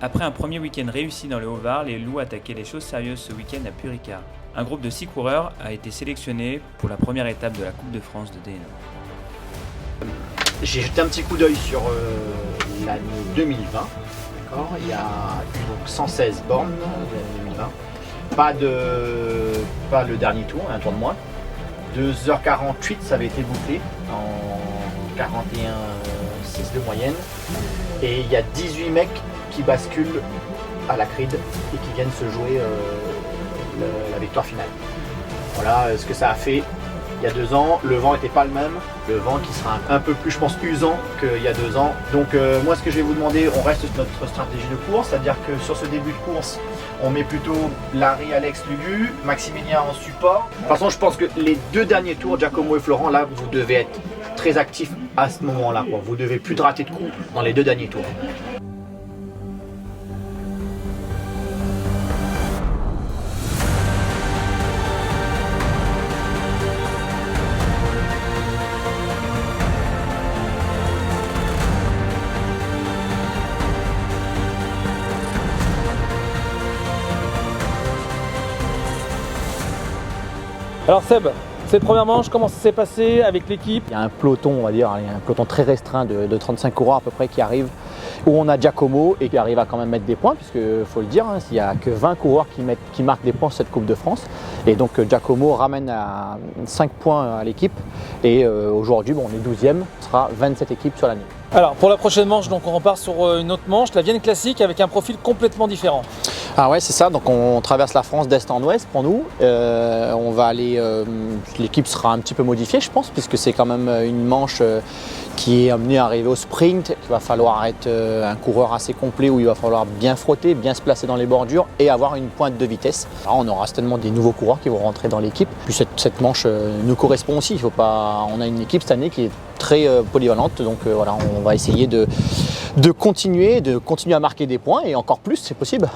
Après un premier week-end réussi dans le Haut-Var, les Loups attaquaient les choses sérieuses ce week-end à Puricard. Un groupe de 6 coureurs a été sélectionné pour la première étape de la Coupe de France de DNA. J'ai jeté un petit coup d'œil sur l'année 2020. D'accord, il y a eu donc 116 bornes l'année 2020. Pas le dernier tour, un tour de moins. 2h48, ça avait été bouclé en 41,6 de moyenne. Et il y a 18 mecs qui basculent à la cride et qui viennent se jouer la victoire finale. Voilà ce que ça a fait. Il y a 2 ans, le vent n'était pas le même. Le vent qui sera un peu plus, je pense, usant qu'il y a 2 ans. Donc moi, ce que je vais vous demander, on reste sur notre stratégie de course, c'est-à-dire que sur ce début de course, on met plutôt Larry, Alex, Lugu, Maximilien en support. De toute façon, je pense que les 2 derniers tours, Giacomo et Florent, là, vous devez être très actifs à ce moment-là. Vous devez plus de rater de coups dans les 2 derniers tours. Alors Seb, cette première manche, comment ça s'est passé avec l'équipe? Il y a un peloton, on va dire, un peloton très restreint de 35 coureurs à peu près qui arrive, où on a Giacomo et qui arrive à quand même mettre des points, puisque faut le dire, il n'y a que 20 coureurs qui marquent des points sur cette Coupe de France. Et donc Giacomo ramène à 5 points à l'équipe. Et aujourd'hui, on est 12e, ce sera 27 équipes sur l'année. Alors pour la prochaine manche, donc on repart sur une autre manche, la Vienne classique avec un profil complètement différent. Ah ouais, c'est ça, donc on traverse la France d'est en ouest pour nous. On va aller, l'équipe sera un petit peu modifiée je pense, puisque c'est quand même une manche qui est amenée à arriver au sprint. Il va falloir être un coureur assez complet où il va falloir bien frotter, bien se placer dans les bordures et avoir une pointe de vitesse. Alors, on aura certainement des nouveaux coureurs qui vont rentrer dans l'équipe. Puis cette manche nous correspond aussi, on a une équipe cette année qui est très polyvalente, donc voilà, on va essayer de continuer à marquer des points et encore plus c'est possible.